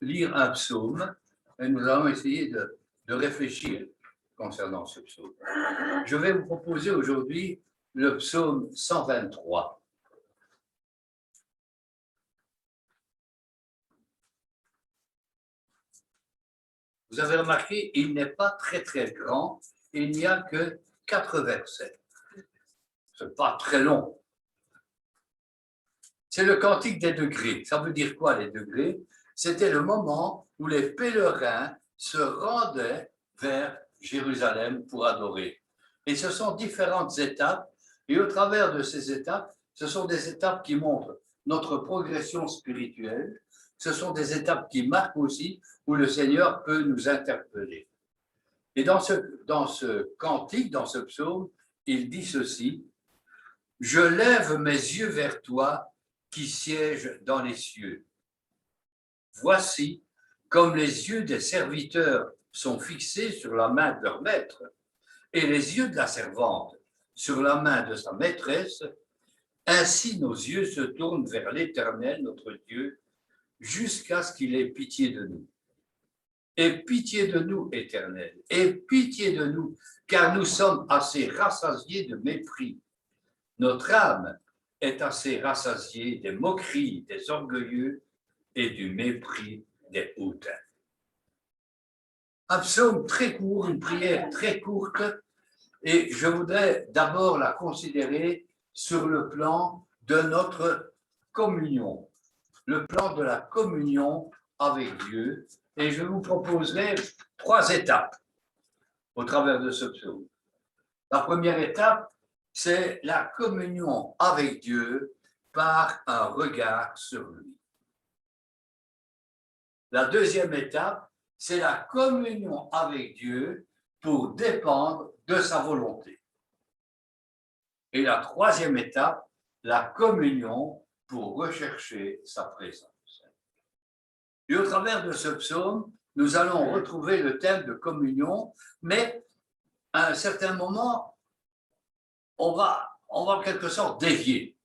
lire un psaume et nous allons essayer de réfléchir concernant ce psaume. Je vais vous proposer aujourd'hui le psaume 123. Vous avez remarqué, il n'est pas très très grand, il n'y a que 4 versets. Ce n'est pas très long. C'est le cantique des degrés. Ça veut dire quoi les degrés? C'était le moment où les pèlerins se rendaient vers Jérusalem pour adorer. Et ce sont différentes étapes, et au travers de ces étapes, ce sont des étapes qui montrent notre progression spirituelle, ce sont des étapes qui marquent aussi où le Seigneur peut nous interpeller. Et dans ce cantique, dans ce psaume, il dit ceci: « Je lève mes yeux vers toi qui sièges dans les cieux. Voici, comme les yeux des serviteurs sont fixés sur la main de leur maître, et les yeux de la servante sur la main de sa maîtresse, ainsi nos yeux se tournent vers l'Éternel, notre Dieu, jusqu'à ce qu'il ait pitié de nous. Aie pitié de nous, Éternel, aie pitié de nous, car nous sommes assez rassasiés de mépris. Notre âme est assez rassasiée des moqueries des orgueilleux et du mépris des hautains. » Un psaume très court, une prière très courte, et je voudrais d'abord la considérer sur le plan de notre communion, le plan de la communion avec Dieu, et je vous proposerai 3 étapes au travers de ce psaume. La première étape, c'est la communion avec Dieu par un regard sur lui. La deuxième étape, c'est la communion avec Dieu pour dépendre de sa volonté. Et la troisième étape, la communion pour rechercher sa présence. Et au travers de ce psaume, nous allons retrouver le thème de communion, mais à un certain moment, on va en quelque sorte dévier.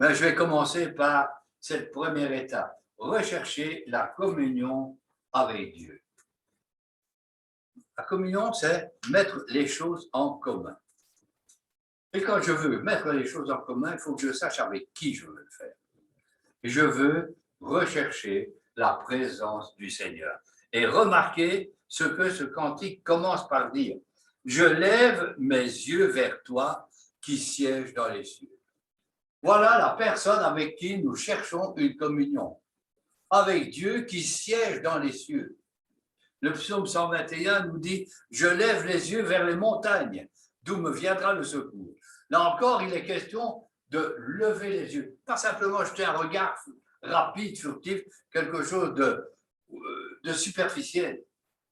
Mais je vais commencer par cette première étape, rechercher la communion avec Dieu. La communion, c'est mettre les choses en commun. Et quand je veux mettre les choses en commun, il faut que je sache avec qui je veux le faire. Et je veux rechercher la présence du Seigneur. Et remarquez ce que ce cantique commence par dire. Je lève mes yeux vers toi qui sièges dans les cieux. Voilà la personne avec qui nous cherchons une communion. Avec Dieu qui siège dans les cieux. Le psaume 121 nous dit « Je lève les yeux vers les montagnes, d'où me viendra le secours. » Là encore, il est question de lever les yeux. Pas simplement jeter un regard rapide, furtif, quelque chose de superficiel.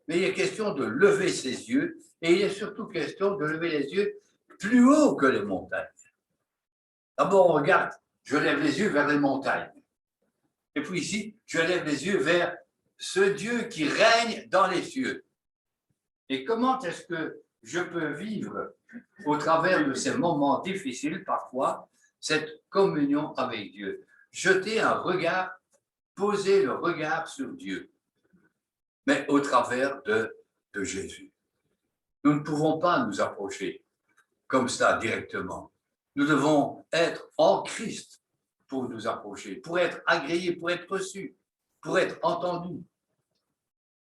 Mais il est question de lever ses yeux et il est surtout question de lever les yeux plus haut que les montagnes. D'abord, on regarde, je lève les yeux vers les montagnes. Et puis ici, je lève les yeux vers ce Dieu qui règne dans les cieux. Et comment est-ce que je peux vivre au travers de ces moments difficiles parfois, cette communion avec Dieu? Jeter un regard, poser le regard sur Dieu, mais au travers de Jésus. Nous ne pouvons pas nous approcher comme ça directement. Nous devons être en Christ pour nous approcher, pour être agréés, pour être reçus, pour être entendus.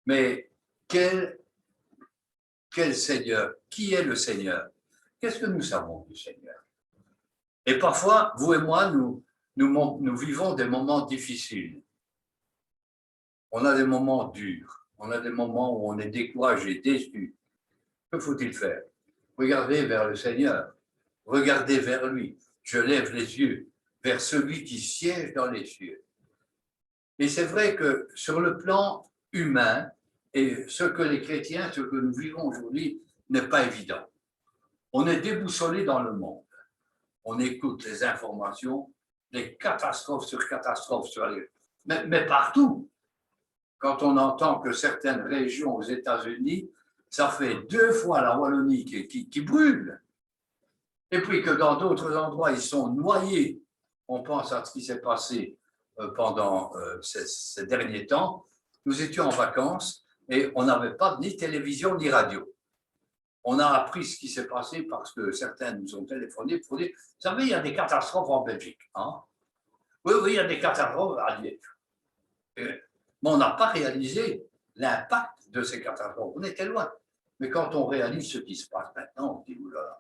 Mais quel Seigneur? Qui est le Seigneur? Qu'est-ce que nous savons du Seigneur? Et parfois, vous et moi, nous vivons des moments difficiles. On a des moments durs. On a des moments où on est découragé, déçu. Que faut-il faire? Regardez vers le Seigneur. Regardez vers lui. Je lève les yeux vers celui qui siège dans les cieux. Et c'est vrai que sur le plan humain, et ce que les chrétiens, ce que nous vivons aujourd'hui, n'est pas évident. On est déboussolé dans le monde. On écoute les informations, des catastrophes sur catastrophes, mais partout. Quand on entend que certaines régions aux États-Unis, ça fait 2 fois la Wallonie qui brûle. Et puis que dans d'autres endroits, ils sont noyés. On pense à ce qui s'est passé pendant ces derniers temps, nous étions en vacances et on n'avait pas ni télévision ni radio. On a appris ce qui s'est passé parce que certains nous ont téléphoné pour dire, vous savez, il y a des catastrophes en Belgique. Hein? Oui, il y a des catastrophes à Liège. Mais on n'a pas réalisé l'impact de ces catastrophes. On était loin. Mais quand on réalise ce qui se passe maintenant, on dit, oulala.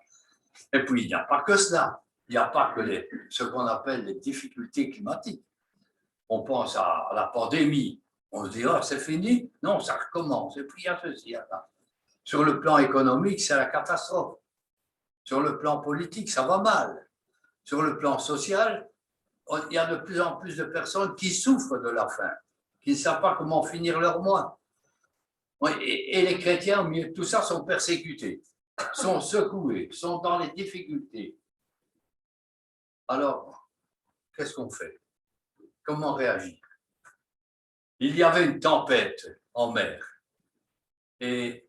Et puis, il n'y a pas que cela. Il n'y a pas que ce qu'on appelle les difficultés climatiques. On pense à la pandémie. On se dit, oh, c'est fini. Non, ça recommence. Et puis, il y a ceci, il y a ça. Sur le plan économique, c'est la catastrophe. Sur le plan politique, ça va mal. Sur le plan social, il y a de plus en plus de personnes qui souffrent de la faim, qui ne savent pas comment finir leur mois. Et les chrétiens, au milieu de tout ça, sont persécutés, sont secoués, sont dans les difficultés. Alors, qu'est-ce qu'on fait? Comment réagir? Il y avait une tempête en mer et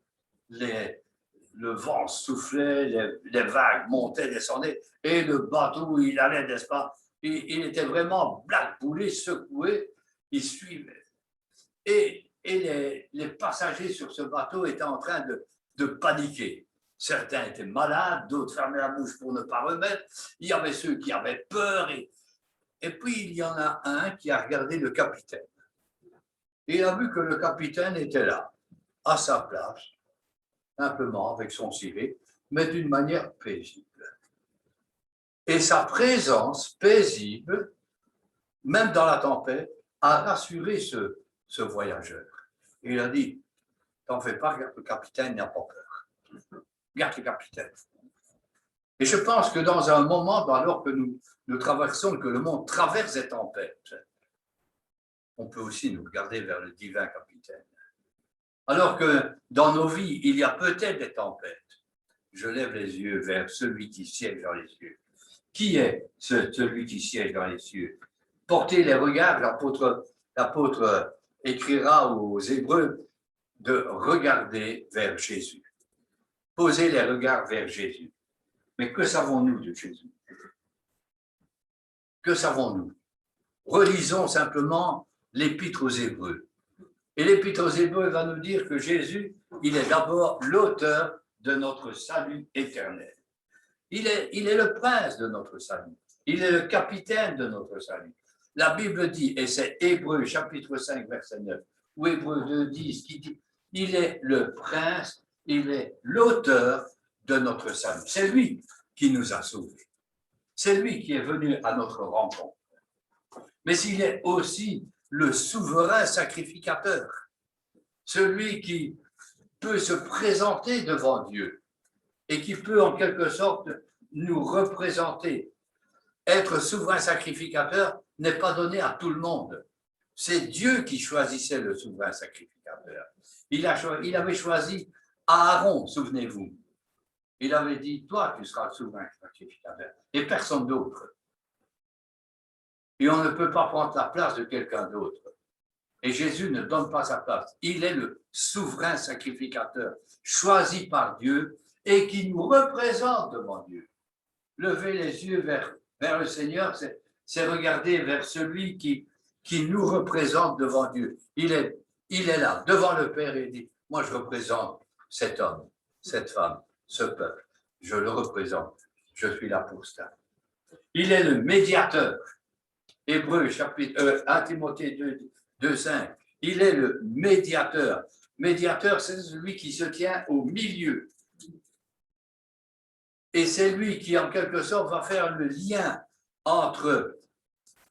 le vent soufflait, les vagues montaient, descendaient, et le bateau, il allait, n'est-ce pas? Il était vraiment blackboulé, secoué, il suivait. Et les passagers sur ce bateau étaient en train de paniquer. Certains étaient malades, d'autres fermaient la bouche pour ne pas remettre. Il y avait ceux qui avaient peur. Et puis, il y en a un qui a regardé le capitaine. Et il a vu que le capitaine était là, à sa place, simplement avec son civet, mais d'une manière paisible. Et sa présence paisible, même dans la tempête, a rassuré ce voyageur. Et il a dit, t'en fais pas, le capitaine n'a pas peur. Garde le capitaine. Et je pense que dans un moment, alors que nous traversons, que le monde traverse des tempêtes, on peut aussi nous regarder vers le divin capitaine. Alors que dans nos vies, il y a peut-être des tempêtes. Je lève les yeux vers celui qui siège dans les cieux. Qui est celui qui siège dans les cieux? Portez les regards, l'apôtre écrira aux Hébreux de regarder vers Jésus. Posez les regards vers Jésus. Mais que savons-nous de Jésus? Que savons-nous? Relisons simplement l'Épître aux Hébreux. Et l'Épître aux Hébreux va nous dire que Jésus, il est d'abord l'auteur de notre salut éternel. Il est le prince de notre salut. Il est le capitaine de notre salut. La Bible dit, et c'est Hébreux chapitre 5, verset 9, ou Hébreux 2, 10, qui dit, il est le prince, il est l'auteur de notre salut. C'est lui qui nous a sauvés. C'est lui qui est venu à notre rencontre. Mais il est aussi le souverain sacrificateur, celui qui peut se présenter devant Dieu et qui peut en quelque sorte nous représenter. Être souverain sacrificateur n'est pas donné à tout le monde. C'est Dieu qui choisissait le souverain sacrificateur. Il avait choisi Aaron, souvenez-vous. Il avait dit, toi, tu seras le souverain sacrificateur, et personne d'autre. Et on ne peut pas prendre la place de quelqu'un d'autre. Et Jésus ne donne pas sa place. Il est le souverain sacrificateur, choisi par Dieu et qui nous représente devant Dieu. Lever les yeux vers le Seigneur, c'est regarder vers celui qui nous représente devant Dieu. Il est là, devant le Père, et il dit, moi je représente cet homme, cette femme, ce peuple. Je le représente. Je suis là pour ça. Il est le médiateur. Hébreux, chapitre 1 Timothée 2, 5. Il est le médiateur. Médiateur, c'est celui qui se tient au milieu. Et c'est lui qui, en quelque sorte, va faire le lien entre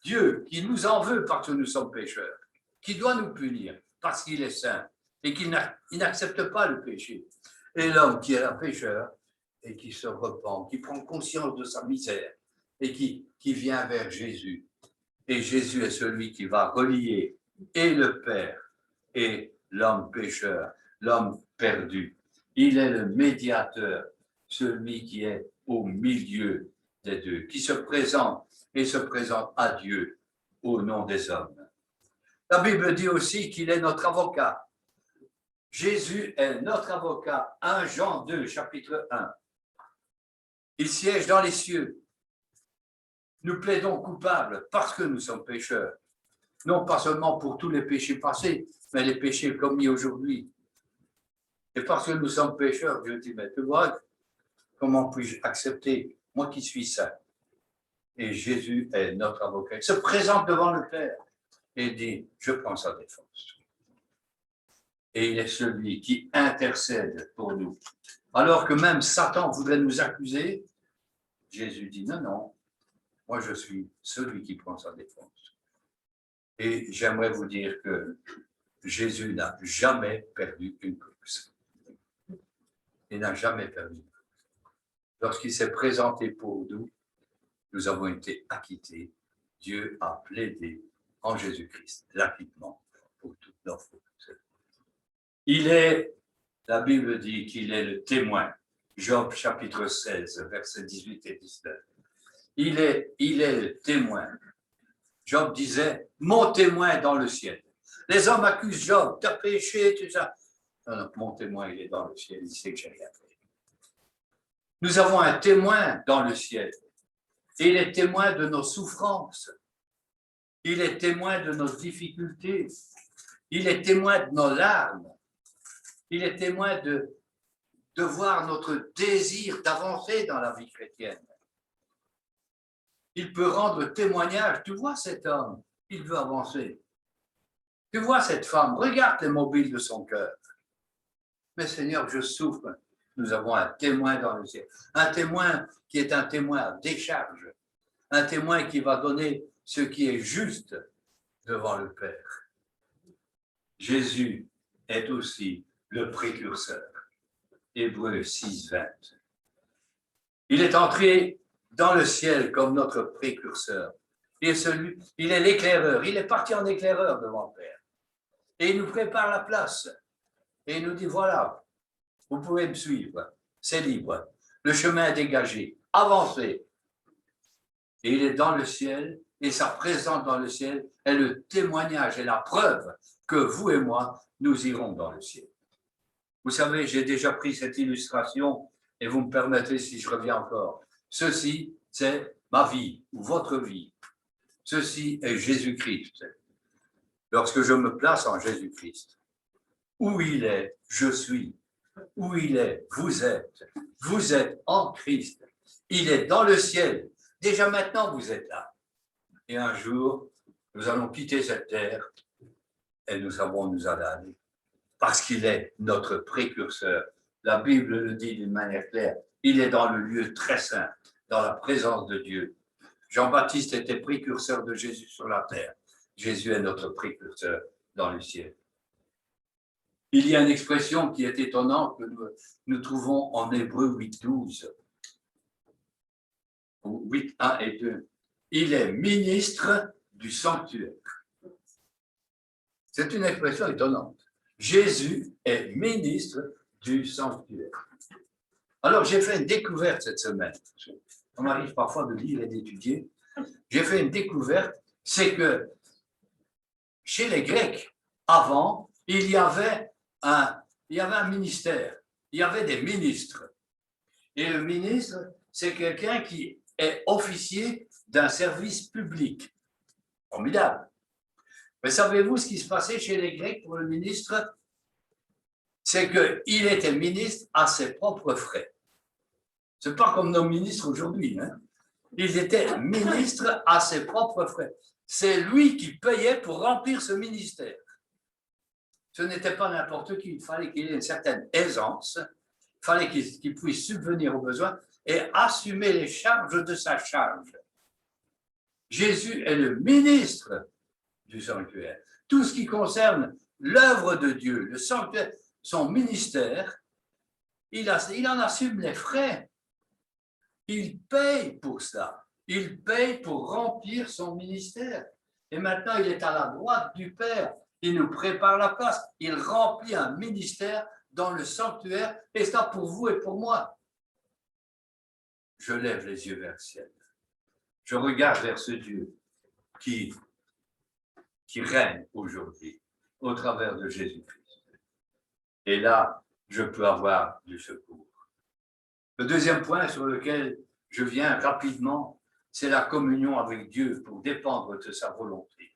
Dieu, qui nous en veut parce que nous sommes pécheurs, qui doit nous punir parce qu'il est saint et qu'il n'accepte pas le péché. Et l'homme qui est un pécheur et qui se repent, qui prend conscience de sa misère et qui vient vers Jésus. Et Jésus est celui qui va relier et le Père et l'homme pécheur, l'homme perdu. Il est le médiateur, celui qui est au milieu des deux, qui se présente et se présente à Dieu au nom des hommes. La Bible dit aussi qu'il est notre avocat. Jésus est notre avocat. 1 Jean 2, chapitre 1. Il siège dans les cieux. Nous plaidons coupables parce que nous sommes pécheurs. non pas seulement pour tous les péchés passés, mais les péchés commis aujourd'hui. Et parce que nous sommes pécheurs, Dieu dit, mais tu vois, comment puis-je accepter, moi qui suis saint? Et Jésus est notre avocat. Il se présente devant le Père et dit, je prends sa défense. Et il est celui qui intercède pour nous. Alors que même Satan voudrait nous accuser, Jésus dit, non, non, moi je suis celui qui prend sa défense. Et j'aimerais vous dire que Jésus n'a jamais perdu une course. Il n'a jamais perdu une course. Lorsqu'il s'est présenté pour nous, nous avons été acquittés. Dieu a plaidé en Jésus-Christ l'acquittement pour toutes nos fautes. Il est, la Bible dit qu'il est le témoin. Job chapitre 16, versets 18 et 19. Il est le témoin. Job disait, mon témoin dans le ciel. Les hommes accusent Job, t'as péché, tout ça. Non, non, mon témoin, il est dans le ciel, il sait que j'ai rien fait. Nous avons un témoin dans le ciel. Il est témoin de nos souffrances. Il est témoin de nos difficultés. Il est témoin de nos larmes. Il est témoin de voir notre désir d'avancer dans la vie chrétienne. Il peut rendre témoignage. Tu vois cet homme, il veut avancer. Tu vois cette femme, regarde les mobiles de son cœur. Mais Seigneur, je souffre. Nous avons un témoin dans le ciel. Un témoin qui est un témoin à décharge. Un témoin qui va donner ce qui est juste devant le Père. Jésus est aussi le précurseur. Hébreux 6, 20. Il est entré dans le ciel comme notre précurseur. Il est l'éclaireur. Il est parti en éclaireur devant le Père. Et il nous prépare la place. Et il nous dit, voilà, vous pouvez me suivre. C'est libre. Le chemin est dégagé. Avancez. Et il est dans le ciel. Et sa présence dans le ciel est le témoignage et la preuve que vous et moi, nous irons dans le ciel. Vous savez, j'ai déjà pris cette illustration et vous me permettrez si je reviens encore. Ceci, c'est ma vie ou votre vie. Ceci est Jésus-Christ. Lorsque je me place en Jésus-Christ, où il est, je suis. Où il est, vous êtes. Vous êtes en Christ. Il est dans le ciel. Déjà maintenant, vous êtes là. Et un jour, nous allons quitter cette terre et nous savons nous en aller. Parce qu'il est notre précurseur. La Bible le dit d'une manière claire. Il est dans le lieu très saint, dans la présence de Dieu. Jean-Baptiste était précurseur de Jésus sur la terre. Jésus est notre précurseur dans le ciel. Il y a une expression qui est étonnante que nous trouvons en Hébreux 8, 12. 8, 1 et 2. Il est ministre du sanctuaire. C'est une expression étonnante. Jésus est ministre du sanctuaire. Alors, j'ai fait une découverte cette semaine. On m'arrive parfois de lire et d'étudier. J'ai fait une découverte, c'est que chez les Grecs, avant, il y avait un ministère. Il y avait des ministres. Et le ministre, c'est quelqu'un qui est officier d'un service public. Formidable. Mais savez-vous ce qui se passait chez les Grecs pour le ministre? C'est qu'il était ministre à ses propres frais. Ce n'est pas comme nos ministres aujourd'hui. Hein? Il était ministre à ses propres frais. C'est lui qui payait pour remplir ce ministère. Ce n'était pas n'importe qui. Il fallait qu'il ait une certaine aisance. Il fallait qu'il puisse subvenir aux besoins et assumer les charges de sa charge. Jésus est le ministre du sanctuaire. Tout ce qui concerne l'œuvre de Dieu, le sanctuaire, son ministère, il en assume les frais. Il paye pour ça. Il paye pour remplir son ministère. Et maintenant, il est à la droite du Père. Il nous prépare la place. Il remplit un ministère dans le sanctuaire, et ça pour vous et pour moi. Je lève les yeux vers le ciel. Je regarde vers ce Dieu qui règne aujourd'hui au travers de Jésus-Christ. Et là, je peux avoir du secours. Le deuxième point sur lequel je viens rapidement, c'est la communion avec Dieu pour dépendre de sa volonté.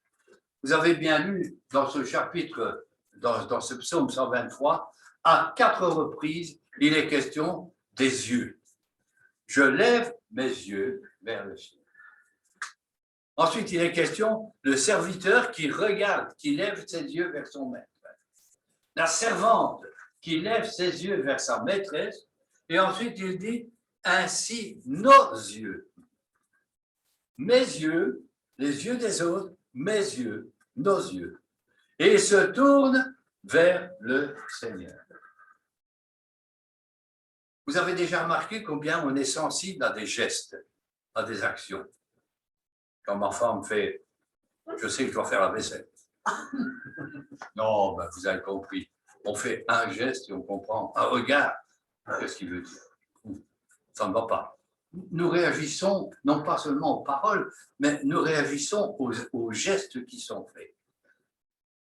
Vous avez bien lu dans ce chapitre, dans ce psaume 123, à 4 reprises, il est question des yeux. Je lève mes yeux vers le ciel. Ensuite, il est question le serviteur qui regarde, qui lève ses yeux vers son maître. La servante qui lève ses yeux vers sa maîtresse. Et ensuite, il dit, ainsi nos yeux. Mes yeux, les yeux des autres, mes yeux, nos yeux. Et il se tourne vers le Seigneur. Vous avez déjà remarqué combien on est sensible à des gestes, à des actions. Quand ma femme fait, je sais que je dois faire la vaisselle. Non, ben vous avez compris. On fait un geste et on comprend un regard. Qu'est-ce qu'il veut dire? Ça ne va pas. Nous réagissons non pas seulement aux paroles, mais nous réagissons aux gestes qui sont faits.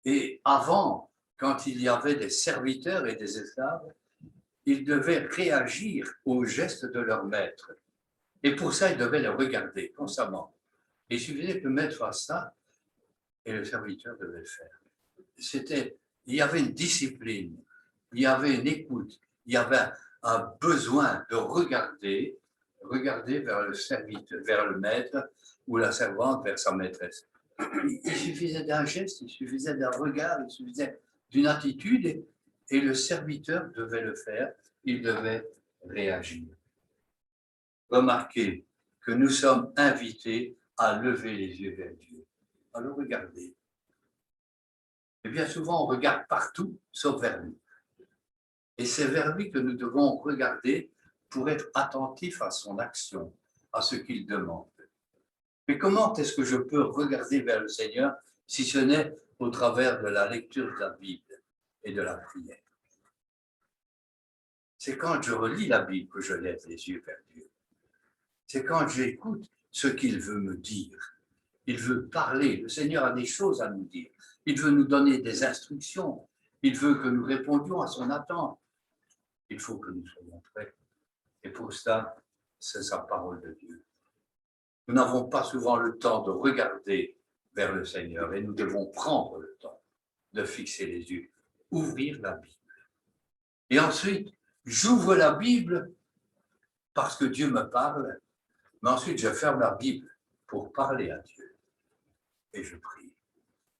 Et avant, quand il y avait des serviteurs et des esclaves, ils devaient réagir aux gestes de leur maître. Et pour ça, ils devaient les regarder constamment. Et il suffisait que le maître fasse ça, et le serviteur devait le faire. Il y avait une discipline, il y avait une écoute, il y avait un besoin de regarder vers le serviteur, vers le maître, ou la servante vers sa maîtresse. Il suffisait d'un geste, il suffisait d'un regard, il suffisait d'une attitude, et le serviteur devait le faire, il devait réagir. Remarquez que nous sommes invités à lever les yeux vers Dieu, à le regarder. Et bien souvent, on regarde partout, sauf vers lui. Et c'est vers lui que nous devons regarder pour être attentifs à son action, à ce qu'il demande. Mais comment est-ce que je peux regarder vers le Seigneur si ce n'est au travers de la lecture de la Bible et de la prière? C'est quand je relis la Bible que je lève les yeux vers Dieu. C'est quand j'écoute ce qu'il veut me dire. Il veut parler. Le Seigneur a des choses à nous dire. Il veut nous donner des instructions. Il veut que nous répondions à son attente. Il faut que nous soyons prêts. Et pour cela, c'est sa parole de Dieu. Nous n'avons pas souvent le temps de regarder vers le Seigneur et nous devons prendre le temps de fixer les yeux, ouvrir la Bible. Et ensuite, j'ouvre la Bible parce que Dieu me parle, mais ensuite je ferme la Bible pour parler à Dieu. Et je prie.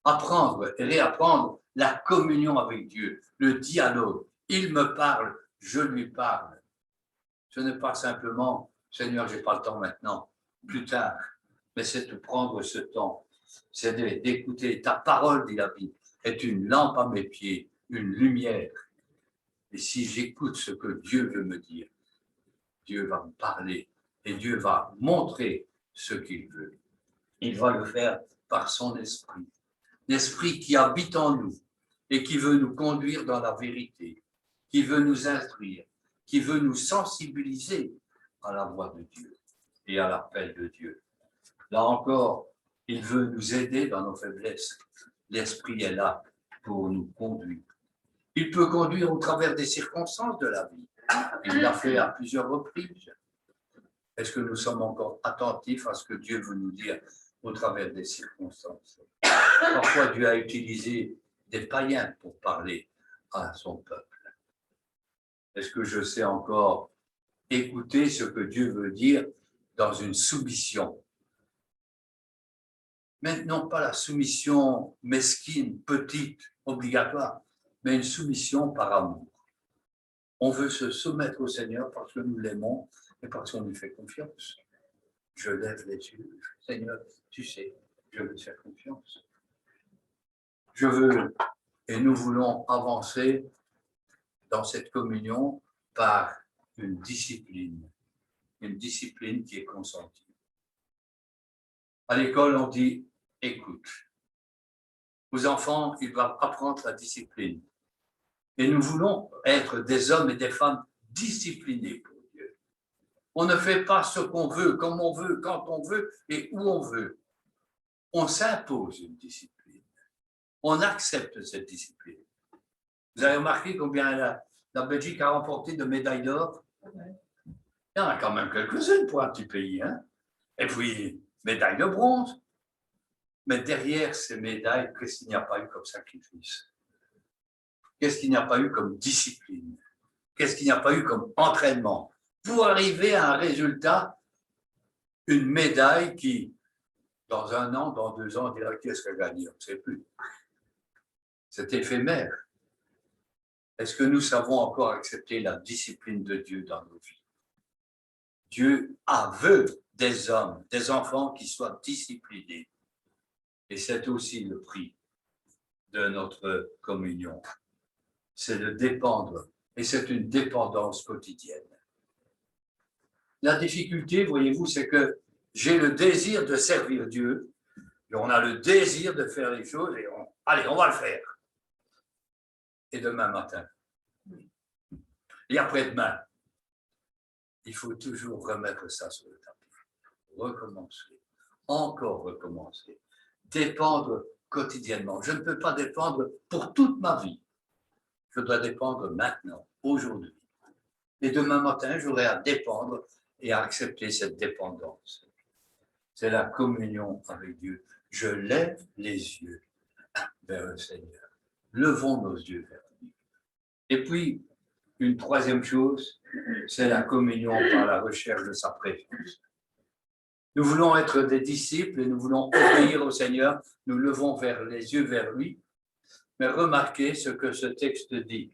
Apprendre et réapprendre la communion avec Dieu, le dialogue. Il me parle, je lui parle. Ce n'est pas simplement, Seigneur, je n'ai pas le temps maintenant, plus tard, mais c'est de prendre ce temps. C'est d'écouter ta parole, dit la Bible, est une lampe à mes pieds, une lumière. Et si j'écoute ce que Dieu veut me dire, Dieu va me parler et Dieu va montrer ce qu'il veut. Il va le faire par son esprit. L'esprit qui habite en nous et qui veut nous conduire dans la vérité, qui veut nous instruire, qui veut nous sensibiliser à la voix de Dieu et à l'appel de Dieu. Là encore, il veut nous aider dans nos faiblesses. L'esprit est là pour nous conduire. Il peut conduire au travers des circonstances de la vie. Il l'a fait à plusieurs reprises. Est-ce que nous sommes encore attentifs à ce que Dieu veut nous dire au travers des circonstances? Parfois, Dieu a utilisé des païens pour parler à son peuple. Est-ce que je sais encore écouter ce que Dieu veut dire dans une soumission? Mais non pas la soumission mesquine, petite, obligatoire, mais une soumission par amour. On veut se soumettre au Seigneur parce que nous l'aimons et parce qu'on lui fait confiance. Je lève les yeux. Seigneur, tu sais, je veux te faire confiance. Je veux, et nous voulons avancer dans cette communion par une discipline qui est consentie. À l'école, on dit « écoute ». Aux enfants, ils doivent apprendre la discipline. Et nous voulons être des hommes et des femmes disciplinés pour Dieu. On ne fait pas ce qu'on veut, comme on veut, quand on veut et où on veut. On s'impose une discipline. On accepte cette discipline. Vous avez remarqué combien la Belgique a remporté de médailles d'or? Il y en a quand même quelques-unes pour un petit pays. Hein? Et puis, médaille de bronze. Mais derrière ces médailles, qu'est-ce qu'il n'y a pas eu comme sacrifice? Qu'est-ce qu'il n'y a pas eu comme discipline? Qu'est-ce qu'il n'y a pas eu comme entraînement? Pour arriver à un résultat, une médaille qui, dans 1 an, dans 2 ans, on dira qu'est-ce qu'elle a gagné, on ne sait plus. C'est éphémère. Est-ce que nous savons encore accepter la discipline de Dieu dans nos vies? Dieu veut des hommes, des enfants qui soient disciplinés. Et c'est aussi le prix de notre communion. C'est de dépendre. Et c'est une dépendance quotidienne. La difficulté, voyez-vous, c'est que j'ai le désir de servir Dieu. Et on a le désir de faire les choses et allez, on va le faire. Et demain matin. Et après-demain. Il faut toujours remettre ça sur le tapis. Recommencer. Encore recommencer. Dépendre quotidiennement. Je ne peux pas dépendre pour toute ma vie. Je dois dépendre maintenant, aujourd'hui. Et demain matin, j'aurai à dépendre et à accepter cette dépendance. C'est la communion avec Dieu. Je lève les yeux vers le Seigneur. Levons nos yeux vers lui. Et puis, une troisième chose, c'est la communion par la recherche de sa présence. Nous voulons être des disciples et nous voulons obéir au Seigneur. Nous levons les yeux vers lui. Mais remarquez ce que ce texte dit.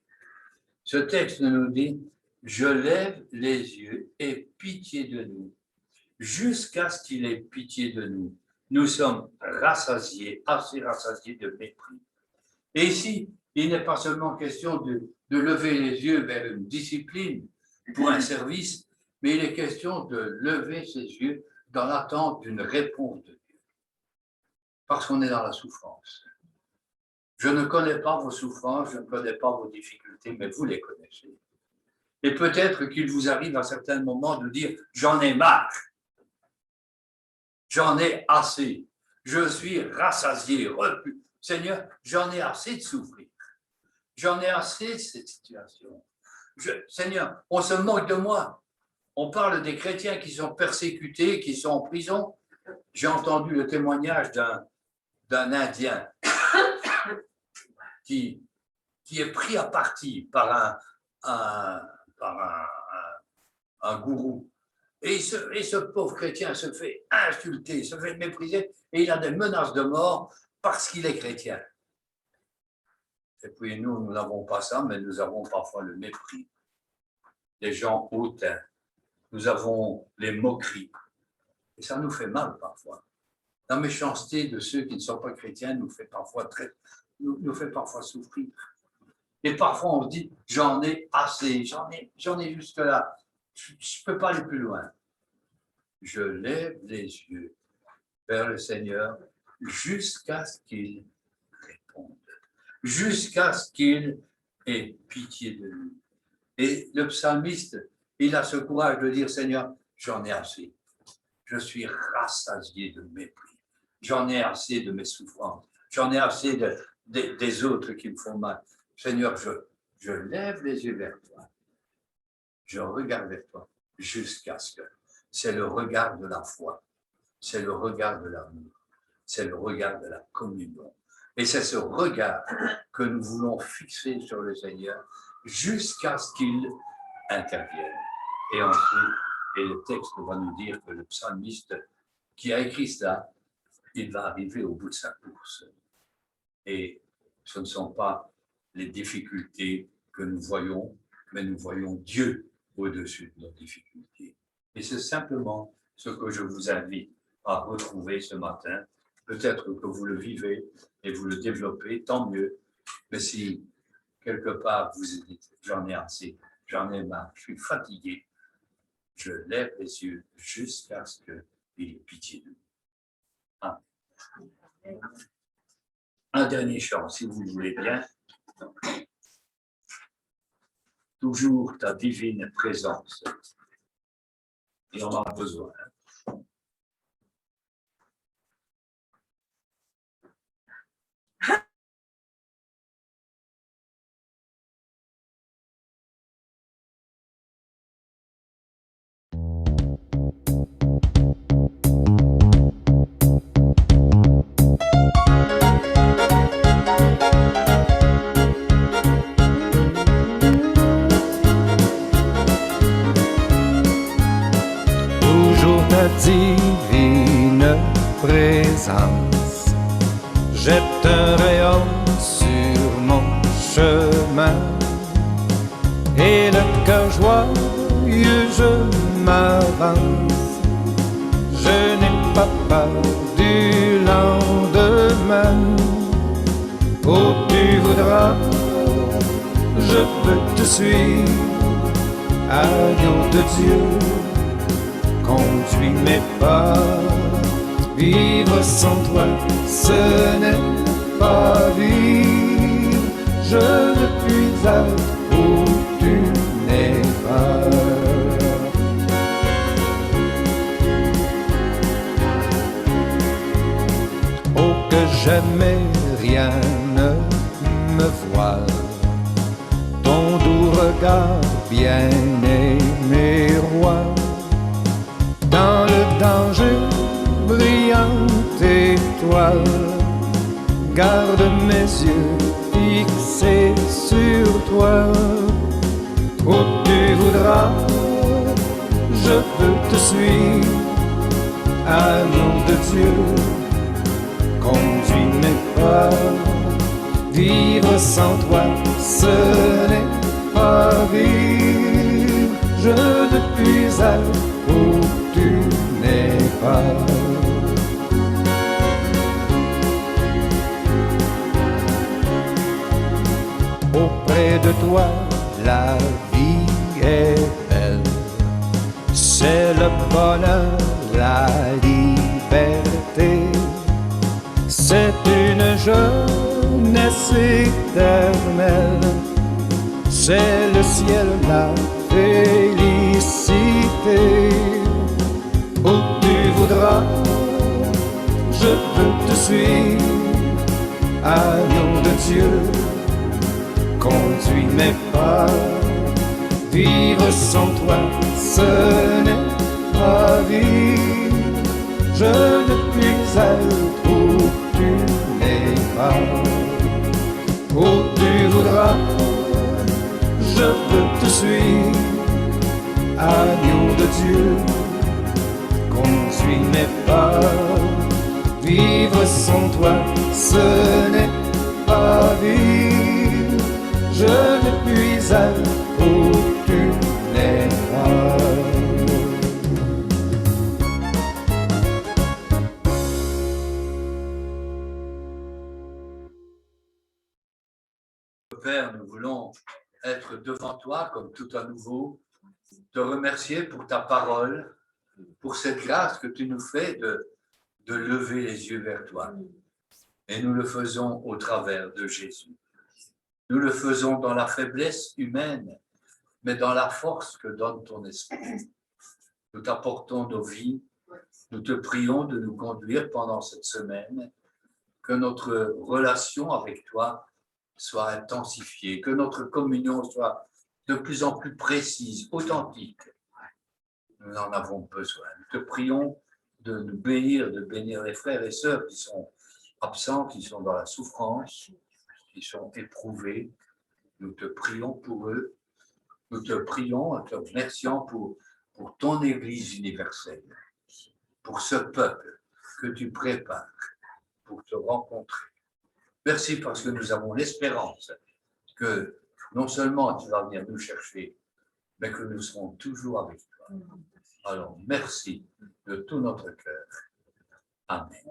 Ce texte nous dit « Je lève les yeux et pitié de nous, jusqu'à ce qu'il ait pitié de nous. Nous sommes rassasiés, assez rassasiés de mépris. » Et ici, il n'est pas seulement question de lever les yeux vers une discipline pour un service, mais il est question de lever ses yeux dans l'attente d'une réponse de Dieu. Parce qu'on est dans la souffrance. Je ne connais pas vos souffrances, je ne connais pas vos difficultés, mais vous les connaissez. Et peut-être qu'il vous arrive à certains moments de dire « j'en ai marre, j'en ai assez, je suis rassasié, repu. Seigneur, j'en ai assez de souffrir, j'en ai assez de cette situation. Seigneur, on se moque de moi. On parle des chrétiens qui sont persécutés, qui sont en prison. J'ai entendu le témoignage d'un Indien qui est pris à partie par un gourou. Et ce pauvre chrétien se fait insulter, se fait mépriser, et il a des menaces de mort parce qu'il est chrétien. Et puis nous n'avons pas ça, mais nous avons parfois le mépris des gens hautains. Nous avons les moqueries. Et ça nous fait mal parfois. La méchanceté de ceux qui ne sont pas chrétiens nous fait parfois souffrir. Et parfois on se dit, j'en ai assez, j'en ai jusque là. Je ne peux pas aller plus loin. Je lève les yeux vers le Seigneur jusqu'à ce qu'il réponde, jusqu'à ce qu'il ait pitié de nous. Et le psalmiste, il a ce courage de dire, Seigneur, j'en ai assez. Je suis rassasié de mépris. J'en ai assez de mes souffrances. J'en ai assez des autres qui me font mal. Seigneur, je lève les yeux vers toi. Je regarde vers toi jusqu'à ce que... C'est le regard de la foi. C'est le regard de l'amour. C'est le regard de la communion. Et c'est ce regard que nous voulons fixer sur le Seigneur jusqu'à ce qu'il intervienne. Et ensuite, et le texte va nous dire que le psalmiste qui a écrit cela, il va arriver au bout de sa course. Et ce ne sont pas les difficultés que nous voyons, mais nous voyons Dieu au-dessus de nos difficultés. Et c'est simplement ce que je vous invite à retrouver ce matin. Peut-être que vous le vivez et vous le développez, tant mieux. Mais si quelque part vous dites, j'en ai assez, j'en ai marre, je suis fatigué, je lève les yeux jusqu'à ce qu'il ait pitié de nous. Amen. Un dernier chant, si vous le voulez bien. Toujours ta divine présence. Et on en a besoin. divine présence jette un rayon sur mon chemin et le cœur joyeux je m'avance. Je n'ai pas peur du lendemain. Où tu voudras, je peux te suivre. Agneau de Dieu, conduis mes pas. Vivre sans toi, ce n'est pas vivre. Je ne puis être où tu n'es pas. Oh, que jamais rien ne me voile. Ton doux regard, bien-aimé roi, dans le danger, brillante étoile, garde mes yeux fixés sur toi. Où tu voudras, je peux te suivre. Agneau de Dieu, conduis mes pas. Vivre sans toi, ce n'est pas vivre. Je ne puis être où tu n'es pas. Auprès de toi, la vie est belle. C'est le bonheur, la liberté. C'est une jeunesse éternelle. C'est le ciel, la félicité. Où tu voudras, je peux te suivre. Agneau de Dieu, conduis mes pas. Vivre sans toi, ce n'est pas vivre. Je ne puis être où tu n'es pas. Où tu voudras, je peux te suivre. Agneau de Dieu, conduis mes pas. Vivre sans toi, ce n'est pas vivre. Je ne puis être où tu n'es pas. Père, nous voulons être devant toi comme tout à nouveau, te remercier pour ta parole, pour cette grâce que tu nous fais de lever les yeux vers toi. Et nous le faisons au travers de Jésus. Nous le faisons dans la faiblesse humaine, mais dans la force que donne ton esprit. Nous t'apportons nos vies, nous te prions de nous conduire pendant cette semaine, que notre relation avec toi soit intensifiée, que notre communion soit de plus en plus précise, authentique. Nous en avons besoin. Nous te prions de nous bénir, de bénir les frères et sœurs qui sont absents, qui sont dans la souffrance, qui sont éprouvés. Nous te prions pour eux. Nous te prions, te remercions pour ton Église universelle, pour ce peuple que tu prépares pour te rencontrer. Merci parce que nous avons l'espérance que non seulement tu vas venir nous chercher, mais que nous serons toujours avec toi. Alors, merci de tout notre cœur. Amen.